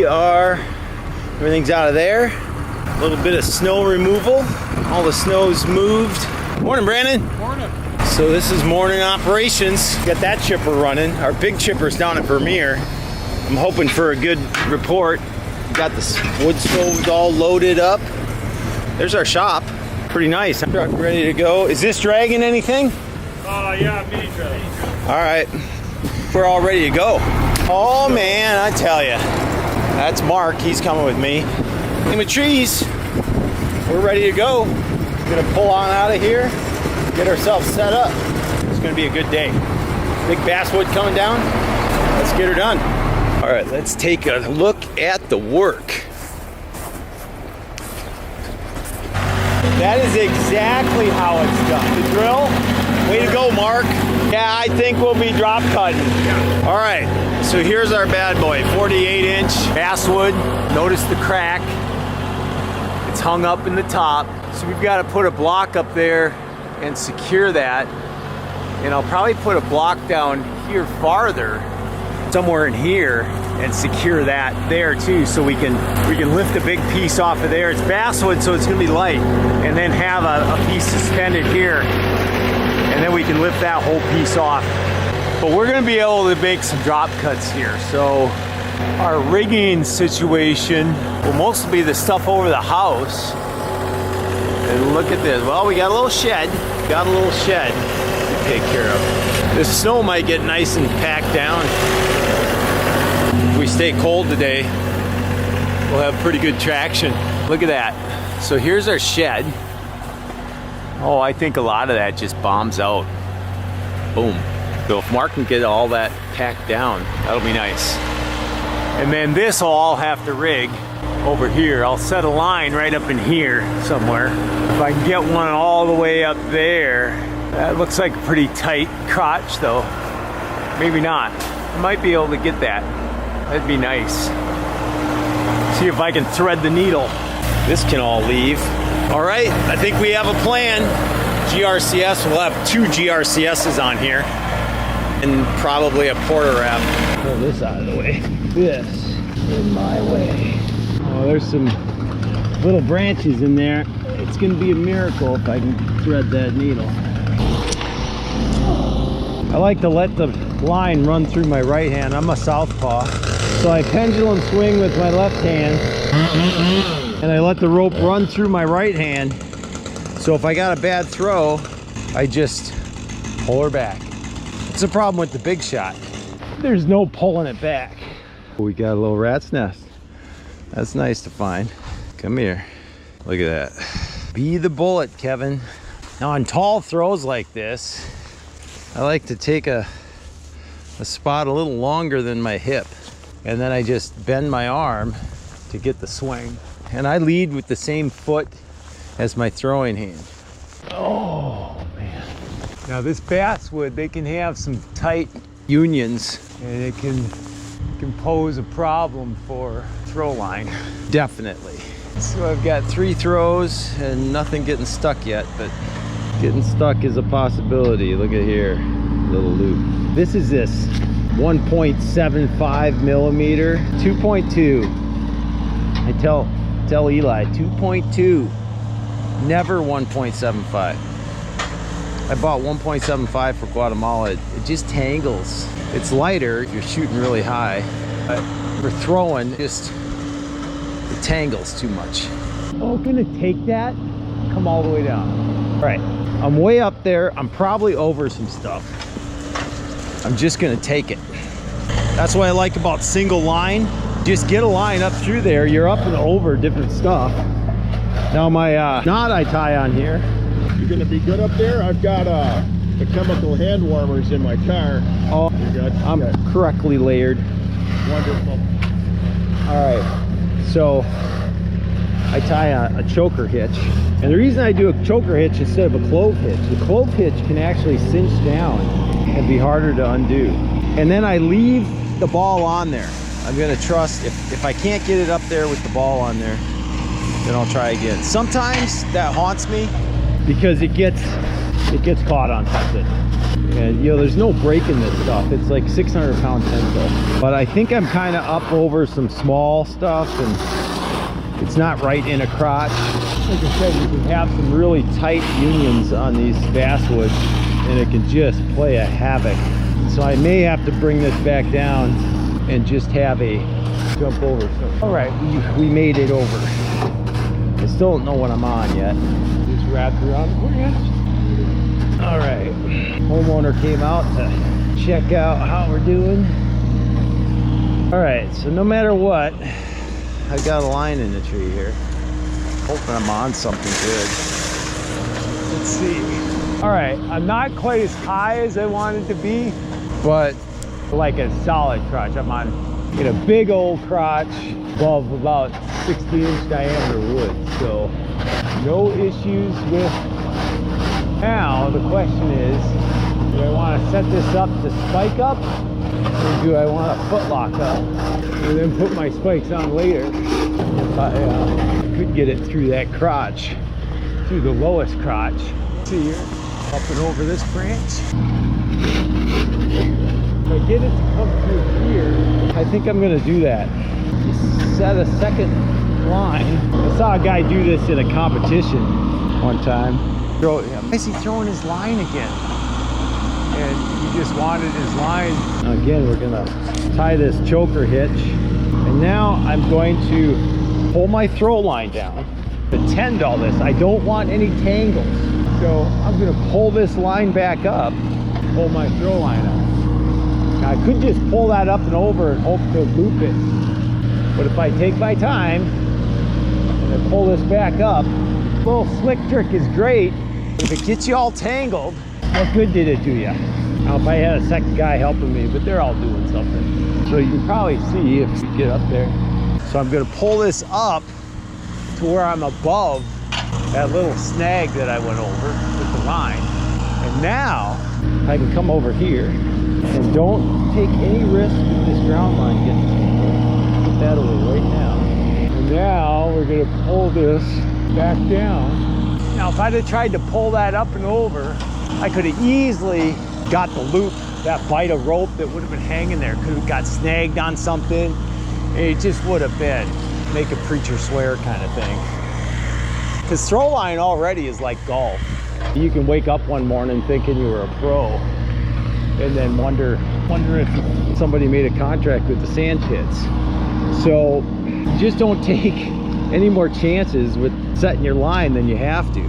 Everything's out of there. A little bit of snow removal. All the snow's moved. Morning, Brandon. Morning. So this is morning operations. Got that chipper running. Our big chipper's down at Vermeer. I'm hoping for a good report. Got the wood stoves all loaded up. There's our shop. Pretty nice. Truck ready to go. Is this dragging anything? Yeah, mini truck. All right. We're all ready to go. Oh man, I tell you. That's Mark. He's coming with me. In the trees. We're ready to go. We're gonna pull on out of here. Get ourselves set up. It's gonna be a good day. Big basswood coming down. Let's get her done. All right, let's take a look at the work. That is exactly how it's done. The drill, way to go, Mark. Yeah, I think we'll be drop cutting. All right, so here's our bad boy, 48-inch basswood. Notice the crack. It's hung up in the top. So we've got to put a block up there and secure that. And I'll probably put a block down here farther, somewhere in here, and secure that there too, so we can lift a big piece off of there. It's basswood, so it's gonna be light, and then have a piece suspended here, and then we can lift that whole piece off. But we're gonna be able to make some drop cuts here. So our rigging situation will mostly be the stuff over the house. And look at this. Well, we got a little shed. Got a little shed to take care of. The snow might get nice and packed down. If we stay cold today, we'll have pretty good traction. Look at that. So here's our shed. Oh, I think a lot of that just bombs out. Boom. So if Mark can get all that packed down, that'll be nice. And then this will all have to rig over here. I'll set a line right up in here somewhere. If I can get one all the way up there. That looks like a pretty tight crotch though. Maybe not. I might be able to get that. That'd be nice. See if I can thread the needle. This can all leave. All right, I think we have a plan. GRCS, we'll have 2 GRCSs on here. And probably a porter wrap. Pull this out of the way. This in my way. Oh, there's some little branches in there. It's gonna be a miracle if I can thread that needle. I like to let the line run through my right hand. I'm a southpaw. So I pendulum swing with my left hand. And I let the rope run through my right hand. So if I got a bad throw, I just pull her back. It's a problem with the big shot. There's no pulling it back. We got a little rat's nest. That's nice to find. Come here. Look at that. Be the bullet, Kevin. Now on tall throws like this, I like to take a spot a little longer than my hip. And then I just bend my arm to get the swing. And I lead with the same foot as my throwing hand. Oh, man. Now this basswood, they can have some tight unions and it can pose a problem for throw line. Definitely. So I've got 3 throws and nothing getting stuck yet, but getting stuck is a possibility. Look at here, little loop. This is this 1.75 millimeter, 2.2. I tell Eli, 2.2, never 1.75. I bought 1.75 for Guatemala. It just tangles. It's lighter if you're shooting really high, but for throwing, just it tangles too much. Oh, I'm gonna take that, come all the way down. All right, I'm way up there. I'm probably over some stuff. I'm just gonna take it. That's what I like about single line. Just get a line up through there. You're up and over different stuff. Now my knot I tie on here. You're gonna be good up there? I've got the chemical hand warmers in my car. Oh, you're good. I'm good. correctly layered. Wonderful. All right, so I tie a choker hitch. And the reason I do a choker hitch instead of a clove hitch, the clove hitch can actually cinch down and be harder to undo. And then I leave the ball on there. I'm gonna trust, if I can't get it up there with the ball on there, then I'll try again. Sometimes that haunts me because it gets it gets caught on something. And you know, there's no break in this stuff. It's like 600-pound tensile. But I think I'm kind of up over some small stuff, and it's not right in a crotch. Like I said, you can have some really tight unions on these basswoods, and it can just play a havoc. So I may have to bring this back down and just have a jump over. So, all right, we made it over. I still don't know what I'm on yet. Just wrapped around the branch. All right, homeowner came out to check out how we're doing. All right, so no matter what, I got a line in the tree here. Hoping I'm on something good. Let's see. All right, I'm not quite as high as I wanted to be, but like a solid crotch. I'm on in a big old crotch above about 60-inch diameter wood, so no issues with. Now the question is, do I want to set this up to spike up, or do I want to foot lock up and then put my spikes on later? If I could get it through that crotch, through the lowest crotch. See here, up and over this branch. If I get it to come through here, I think I'm going to do that. Just set a second line. I saw a guy do this in a competition one time. Why is he throwing his line again? And he just wanted his line. Again, we're gonna tie this choker hitch. And now I'm going to pull my throw line down to tend all this. I don't want any tangles. So I'm gonna pull this line back up, pull my throw line up. Now I could just pull that up and over and hope to loop it. But if I take my time and I pull this back up, little slick trick is great. If it gets you all tangled, what good did it do you? Now, if I had a second guy helping me, but they're all doing something. So you can probably see if you get up there. So I'm gonna pull this up to where I'm above that little snag that I went over with the line. And now I can come over here and don't take any risk with this ground line getting tangled. Put that away right now. And now we're gonna pull this back down. Now, if I'd have tried to pull that up and over, I could have easily got the loop, that bite of rope that would have been hanging there, could have got snagged on something. It just would have been make a preacher swear kind of thing. Because throw line already is like golf. You can wake up one morning thinking you were a pro, and then wonder if somebody made a contract with the sand pits. So just don't take any more chances with setting your line than you have to.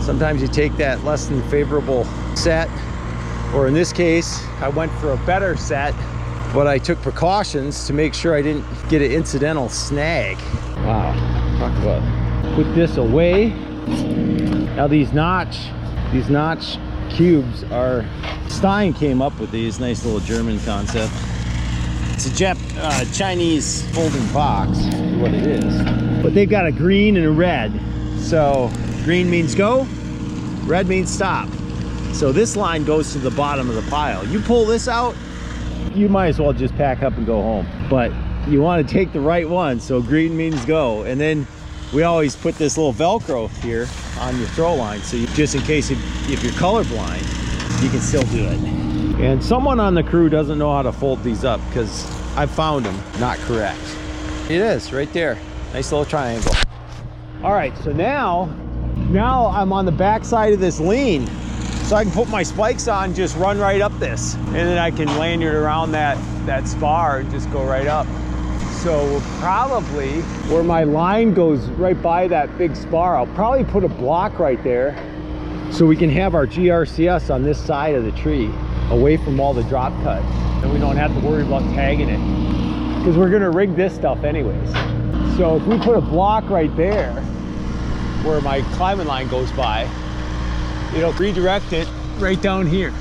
Sometimes you take that less than favorable set, or in this case, I went for a better set, but I took precautions to make sure I didn't get an incidental snag. Wow, talk about put this away. Now these notch cubes are, Stein came up with these, nice little German concept. It's a Chinese folding box, is what it is. But they've got a green and a red. So green means go, red means stop. So this line goes to the bottom of the pile. You pull this out, you might as well just pack up and go home. But you want to take the right one, so green means go. And then we always put this little Velcro here on your throw line, so you, just in case if you're colorblind, you can still do it. And someone on the crew doesn't know how to fold these up, because I found them not correct. It is right there, nice little triangle. All right, so now I'm on the back side of this lean, so I can put my spikes on, just run right up this, and then I can lanyard around that spar and just go right up. So we'll probably, where my line goes right by that big spar, I'll probably put a block right there so we can have our GRCS on this side of the tree, away from all the drop cut, and we don't have to worry about tagging it, because we're gonna rig this stuff anyways. So if we put a block right there where my climbing line goes by, it'll redirect it right down here,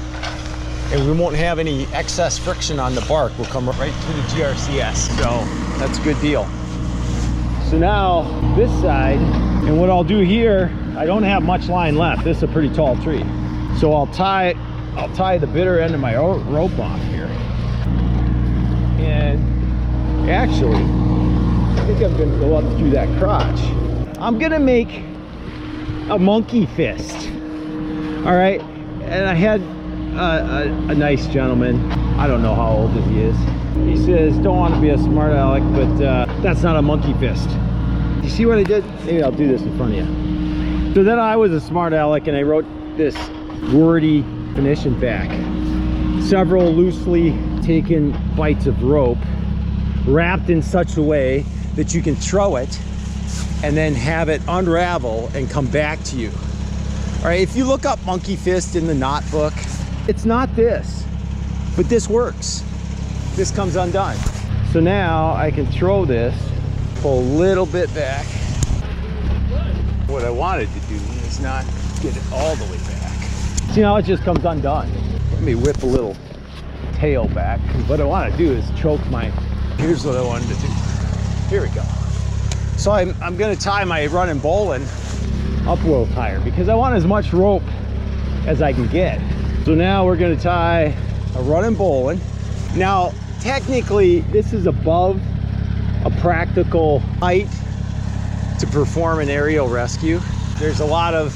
and we won't have any excess friction on the bark. We'll come right to the GRCS, so that's a good deal. So now this side, and what I'll do here, I don't have much line left. This is a pretty tall tree, so I'll tie the bitter end of my rope off here. And actually, I think I'm gonna go up through that crotch. I'm gonna make a monkey fist All right, and I had a nice gentleman. I don't know how old he is. He says, don't want to be a smart aleck, but that's not a monkey fist. You see what I did? Maybe I'll do this in front of you. So then I was a smart aleck and I wrote this wordy definition back. Several loosely taken bites of rope wrapped in such a way that you can throw it and then have it unravel and come back to you. All right, if you look up monkey fist in the knot book, it's not this, but this works. This comes undone. So now I can throw this, pull a little bit back. What I wanted to do is not get it all the way back. See, now it just comes undone. Let me whip a little tail back. What I want to do is choke my, here's what I wanted to do. Here we go. So I'm gonna tie my running bowline up a little higher because I want as much rope as I can get. So now we're gonna tie a running bowline. Now, technically, this is above a practical height to perform an aerial rescue. There's a lot of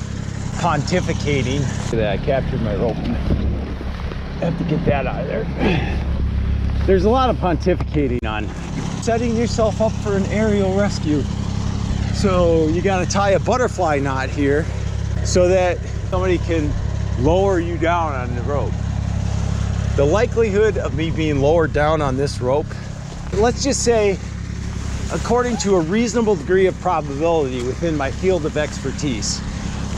pontificating. Look at that, I captured my rope. I have to get that out of there. There's a lot of pontificating on setting yourself up for an aerial rescue. So you gotta tie a butterfly knot here so that somebody can lower you down on the rope. The likelihood of me being lowered down on this rope, let's just say, according to a reasonable degree of probability within my field of expertise,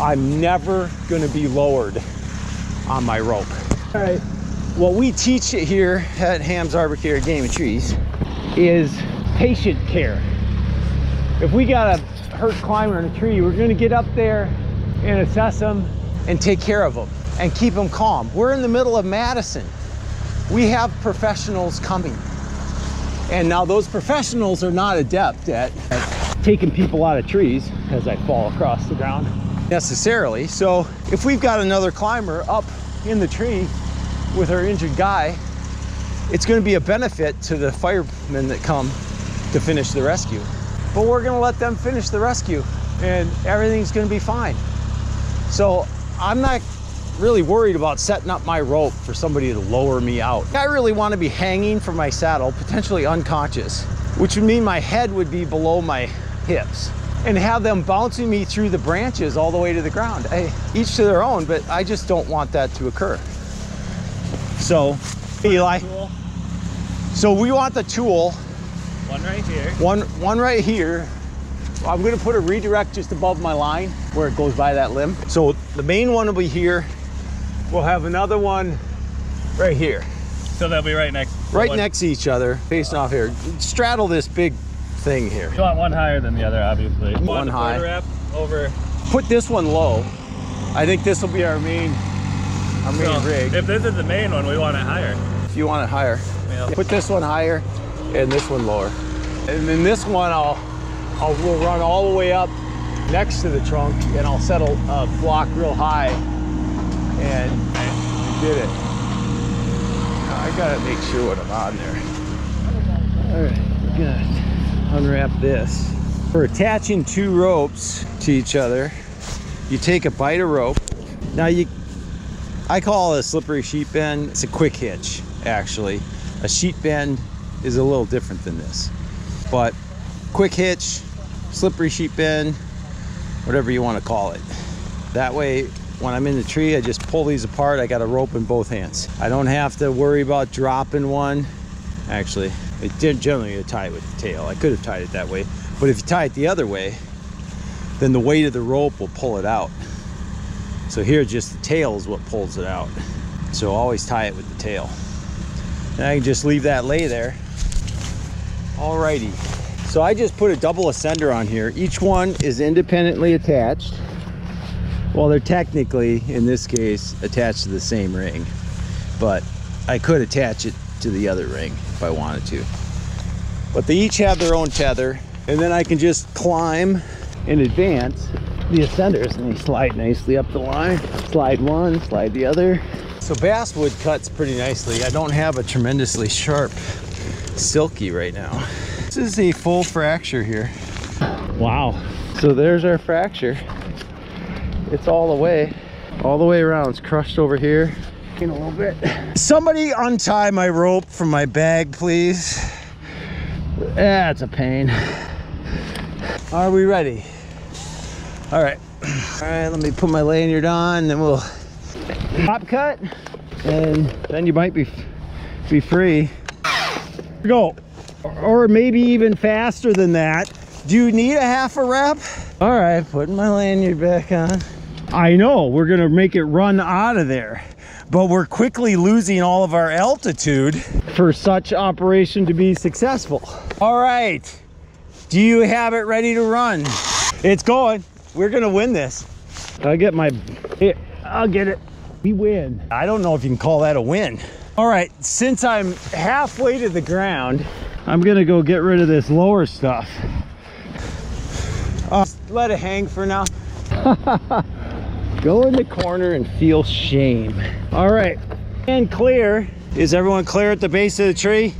I'm never gonna be lowered on my rope. All right, what we teach here at Ham's Arbor Game and Trees is patient care. If we got a hurt climber in a tree, we're gonna get up there and assess them and take care of them and keep them calm. We're in the middle of Madison. We have professionals coming. And now those professionals are not adept at taking people out of trees as I fall across the ground necessarily. So if we've got another climber up in the tree with our injured guy, it's gonna be a benefit to the firemen that come to finish the rescue. But we're gonna let them finish the rescue and everything's gonna be fine. So I'm not really worried about setting up my rope for somebody to lower me out. I really want to be hanging from my saddle, potentially unconscious, which would mean my head would be below my hips, and have them bouncing me through the branches all the way to the ground. Each to their own, but I just don't want that to occur. So, Eli, so we want the tool. One right here. One right here. I'm gonna put a redirect just above my line where it goes by that limb. So the main one will be here. We'll have another one right here. So they'll be right next. Right next to each other, facing off here. Straddle this big thing here. You want one higher than the other, obviously. One high. Wrap over. Put this one low. I think this will be our main rig. If this is the main one, we want it higher. If you want it higher, Yeah. put this one higher and this one lower. And then this one we'll run all the way up next to the trunk and I'll settle a block real high and we did it. Now I gotta make sure what I'm on there. All right, we're gonna unwrap this. For attaching two ropes to each other, you take a bite of rope. Now I call it a slippery sheet bend. It's a quick hitch, actually. A sheet bend is a little different than this. But quick hitch, slippery sheet bend, whatever you want to call it. That way, when I'm in the tree, I just pull these apart. I got a rope in both hands. I don't have to worry about dropping one. Actually, generally you tie it with the tail. I could have tied it that way. But if you tie it the other way, then the weight of the rope will pull it out. So here, just the tail is what pulls it out. So always tie it with the tail. And I can just leave that lay there. Alrighty. So I just put a double ascender on here. Each one is independently attached. Well, they're technically, in this case, attached to the same ring. But I could attach it to the other ring if I wanted to. But they each have their own tether. And then I can just climb in advance the ascenders and they slide nicely up the line. Slide one, slide the other. So basswood cuts pretty nicely. I don't have a tremendously sharp silky right now. This is a full fracture here. Wow. So there's our fracture. It's all the way. All the way around. It's crushed over here. In a little bit. Somebody untie my rope from my bag, please. That's a pain. Are we ready? All right. All right, let me put my lanyard on, then we'll top cut, and then you might be free. Go. Or maybe even faster than that. Do you need a half a rep? All right, putting my lanyard back on. I know we're gonna make it run out of there, but we're quickly losing all of our altitude for such operation to be successful. All right, do you have it ready to run? It's going. We're gonna win this. I'll get my, here, I'll get it. We win. I don't know if you can call that a win. All right, since I'm halfway to the ground, I'm gonna go get rid of this lower stuff. Let it hang for now. Go in the corner and feel shame. All right, and clear. Is everyone clear at the base of the tree?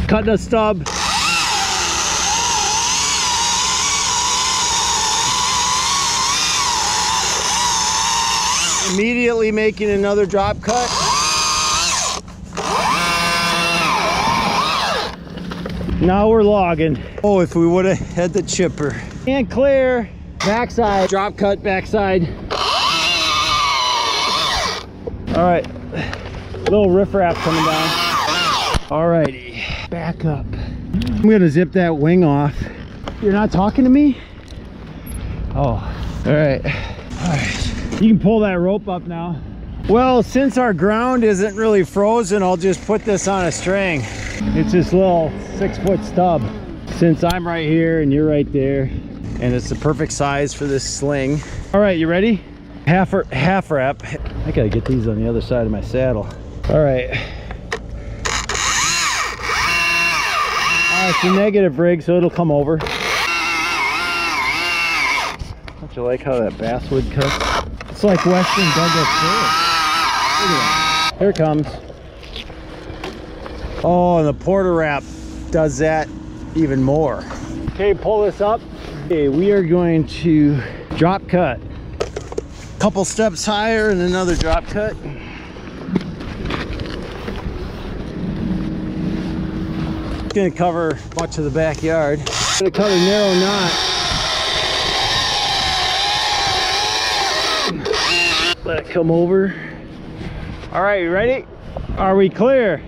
Cut the stub. Immediately making another drop cut. Now we're logging. Oh, if we would have had the chipper. And clear. Backside. Drop cut backside. All right. Little riffraff coming down. Alrighty. Back up. I'm gonna zip that wing off. You're not talking to me? Oh. All right. All right. You can pull that rope up now. Well, since our ground isn't really frozen, I'll just put this on a string. It's this little 6-foot stub. Since I'm right here and you're right there, and it's the perfect size for this sling. All right, you ready? Half rep. I gotta get these on the other side of my saddle. All right. It's a negative rig, so it'll come over. Don't you like how that basswood cuts? It's like Western Douglas fir. Look at that. Here it comes. Oh, and the porter wrap does that even more. Okay, pull this up. Okay, we are going to drop cut. Couple steps higher and another drop cut. It's gonna cover much of the backyard. It's gonna cut a narrow knot. Let it come over. All right, you ready? Are we clear?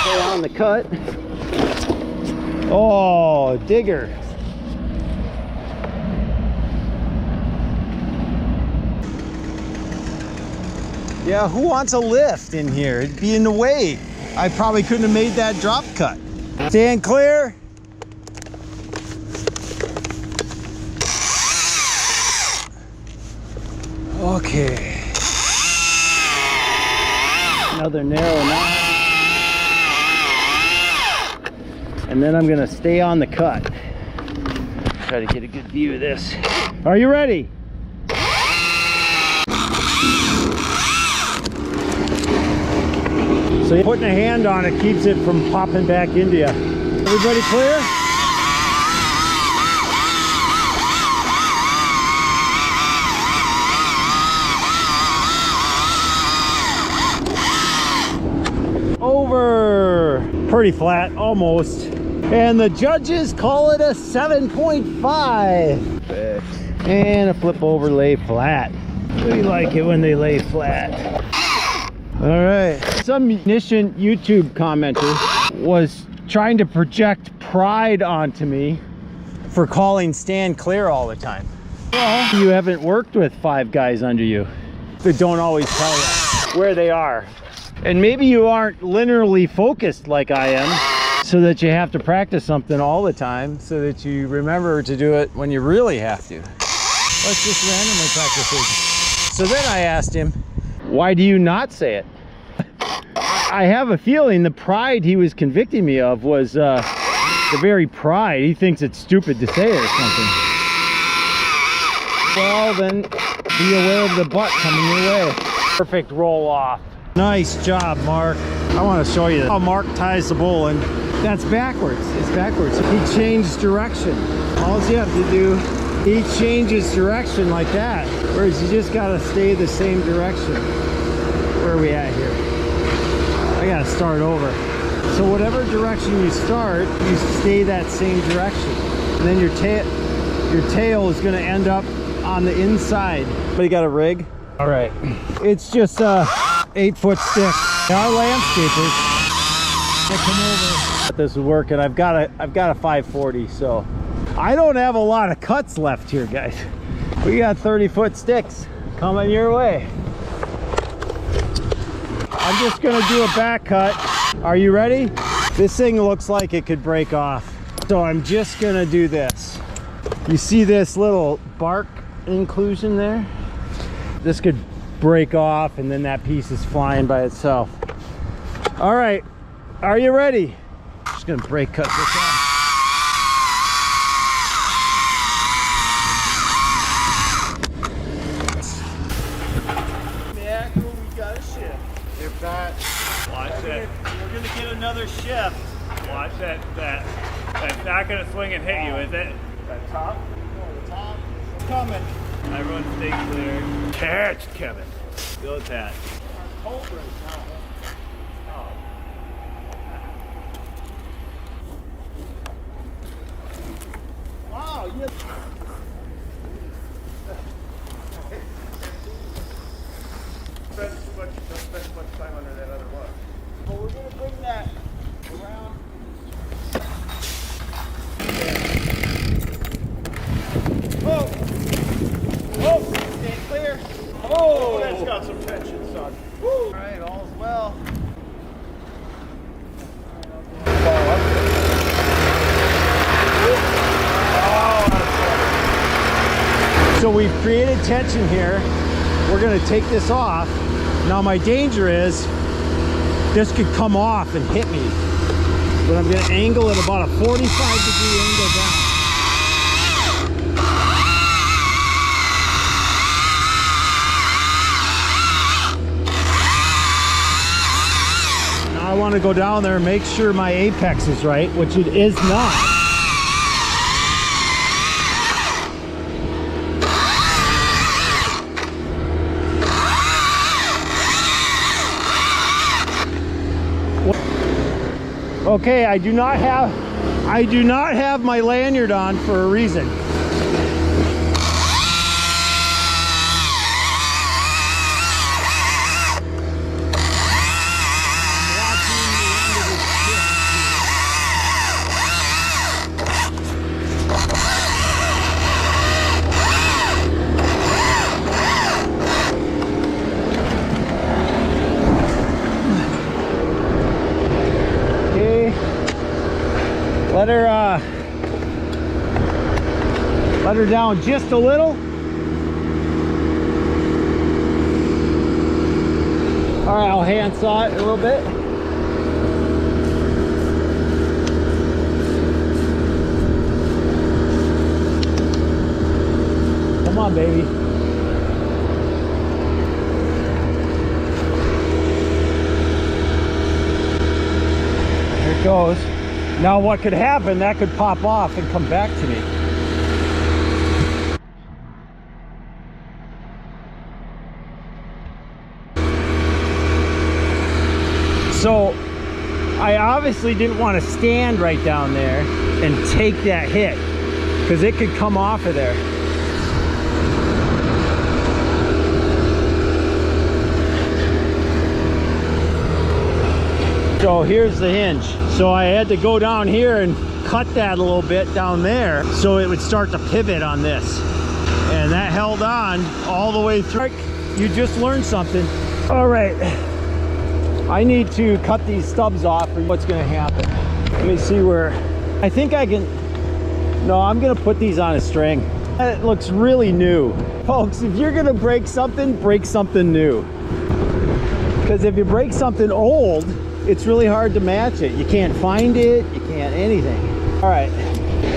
Stay on the cut. Oh, digger. Yeah, who wants a lift in here? It'd be in the way. I probably couldn't have made that drop cut. Stand clear. Okay. Another narrow knot. And then I'm gonna stay on the cut. Try to get a good view of this. Are you ready? So putting a hand on it keeps it from popping back into you. Everybody clear? Over. Pretty flat, almost. And the judges call it a 7.5. And a flip over lay flat. We like it when they lay flat. All right. Some munition YouTube commenter was trying to project pride onto me for calling stand clear all the time. Well, you haven't worked with 5 guys under you that don't always tell you where they are. And maybe you aren't linearly focused like I am, so that you have to practice something all the time so that you remember to do it when you really have to. Let's just randomly practice it. So then I asked him, why do you not say it? I have a feeling the pride he was convicting me of was the very pride. He thinks it's stupid to say it or something. Well, then be aware of the butt coming your way. Perfect roll off. Nice job, Mark. I want to show you how Mark ties the bowline. That's backwards. It's backwards. He changed direction. All you have to do, he changes direction like that. Whereas you just got to stay the same direction. Where are we at here? I got to start over. So whatever direction you start, you stay that same direction. And then your tail is going to end up on the inside. But you got a rig? All right. It's just a 8-foot stick. Our landscapers that come over. This is working. I've got a 540, so I don't have a lot of cuts left here, guys. We got 30-foot sticks coming your way. I'm just gonna do a back cut. Are you ready? This thing looks like it could break off. So I'm just gonna do this. You see this little bark inclusion there? This could break off and then that piece is flying by itself. All right, are you ready? Just gonna brake cut this off. Yeah, we got a shift. If that, Watch that. we're gonna get another shift. Watch that. That's not gonna swing and hit you, is it? That top? No, the top is coming. Everyone stay clear. Catch, Kevin. Feel that. Wow, yes. Don't spend too much time under that other one. But we're gonna bring that around. Oh! Oh! Stay clear. Oh! That's got some tension, son. Woo. All right, all's well. So we've created tension here. We're gonna take this off. Now my danger is this could come off and hit me. But I'm gonna angle it about a 45-degree angle down. Now I wanna go down there and make sure my apex is right, which it is not. Okay, I do not have my lanyard on for a reason. Let her down just a little. All right, I'll hand saw it a little bit. Come on, baby. Here it goes. Now what could happen, that could pop off and come back to me. So I obviously didn't want to stand right down there and take that hit because it could come off of there. So here's the hinge. So I had to go down here and cut that a little bit down there so it would start to pivot on this. And that held on all the way through. You just learned something. All right, I need to cut these stubs off or what's gonna happen. Let me see where, I think I can, no, I'm gonna put these on a string. It looks really new. Folks, if you're gonna break something new. Because if you break something old, it's really hard to match it. You can't find it, you can't anything. All right,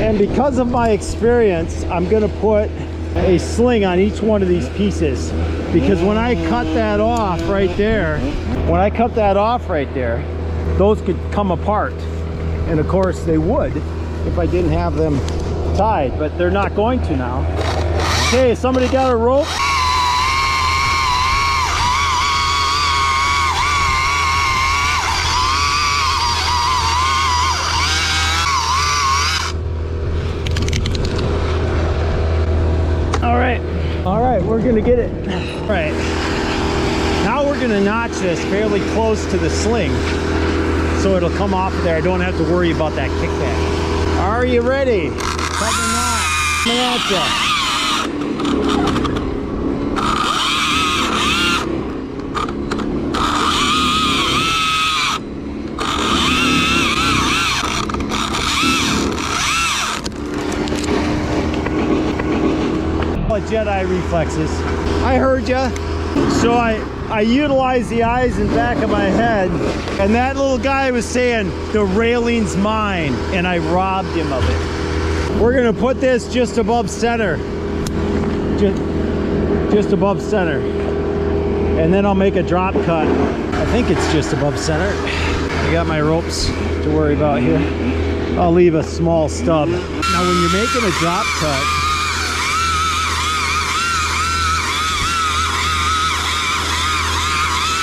and because of my experience, I'm gonna put a sling on each one of these pieces, because when I cut that off right there, those could come apart. And of course they would if I didn't have them tied, but they're not going to now. Okay, somebody got a rope? All right, we're gonna get it. All right, now we're gonna notch this fairly close to the sling so it'll come off of there. I don't have to worry about that kickback. Are you ready? Cut the knot. Coming at ya. Jedi reflexes. I heard ya. So I utilized the eyes and back of my head, and that little guy was saying the railing's mine, and I robbed him of it. We're gonna put this just above center, just above center, and then I'll make a drop cut. I think it's just above center. I got my ropes to worry about here. I'll leave a small stub. Now when you're making a drop cut,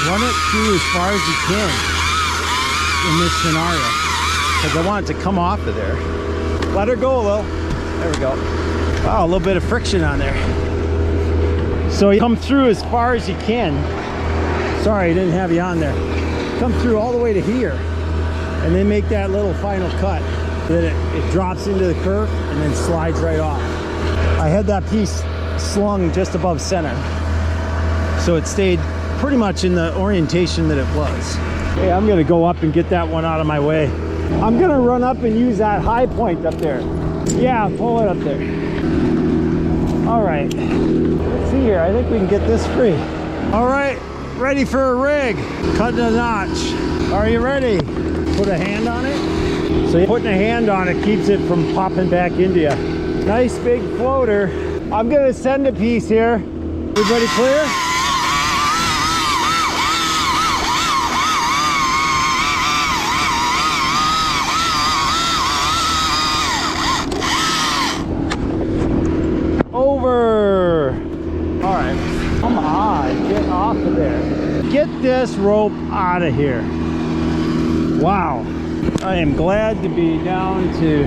run it through as far as you can in this scenario, because I want it to come off of there. Let her go a little. There we go. Wow, a little bit of friction on there. So you come through as far as you can. Sorry, I didn't have you on there. Come through all the way to here, and then make that little final cut. Then it drops into the curve and then slides right off. I had that piece slung just above center, so it stayed pretty much in the orientation that it was. Hey, I'm gonna go up and get that one out of my way. I'm gonna run up and use that high point up there. Yeah, pull it up there. All right, let's see here. I think we can get this free. All right, ready for a rig. Cutting a notch. Are you ready? Put a hand on it. So putting a hand on it keeps it from popping back into you. Nice big floater. I'm gonna send a piece here. Everybody clear? Over. All right, come on, get off of there. Get this rope out of here. Wow, I am glad to be down to,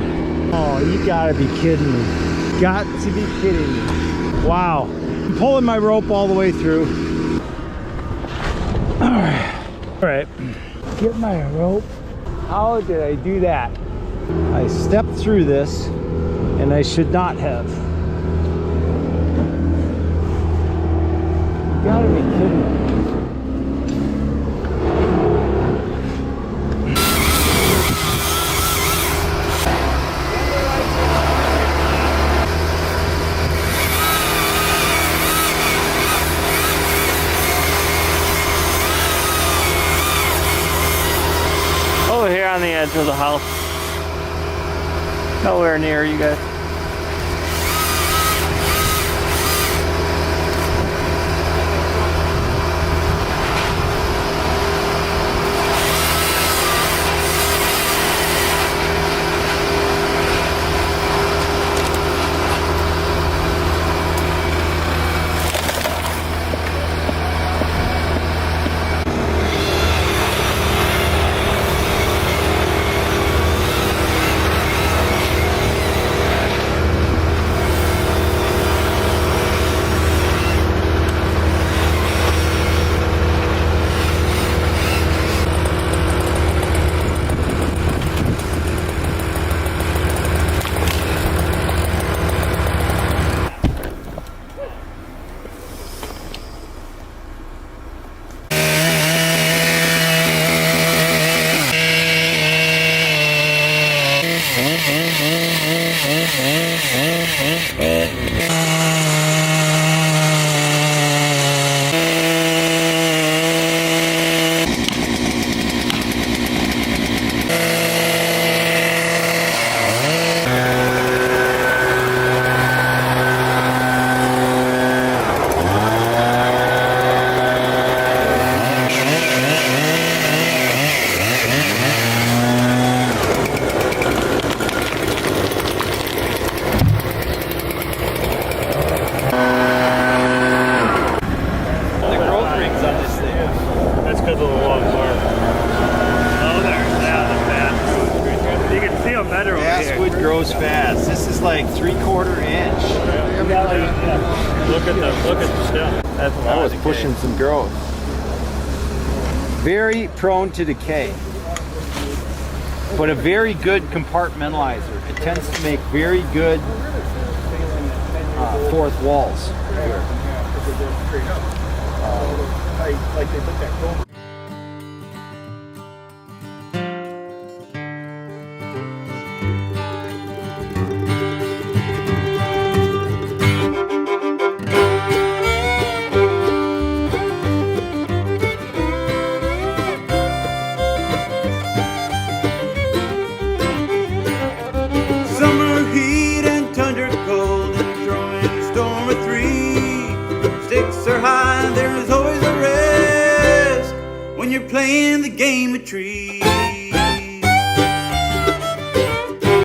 oh, you gotta be kidding me. Got to be kidding me. Wow, I'm pulling my rope all the way through. All right, get my rope. How did I do that? I stepped through this, and I should not have. You gotta be kidding me. Over here on the edge of the house. Nowhere near you guys. Oh, there's that. You can see them better over here. Basswood grows fast. This is like 3/4 inch. Look at the stem. That's a lot That was of decay. pushing some growth. Very prone to decay, but a very good compartmentalizer. It tends to make very good fourth walls. Like they put that chrome. Summer heat and tundra cold and throwing a storm of 3. Stakes are high, there's always a risk when you're playing the game of trees.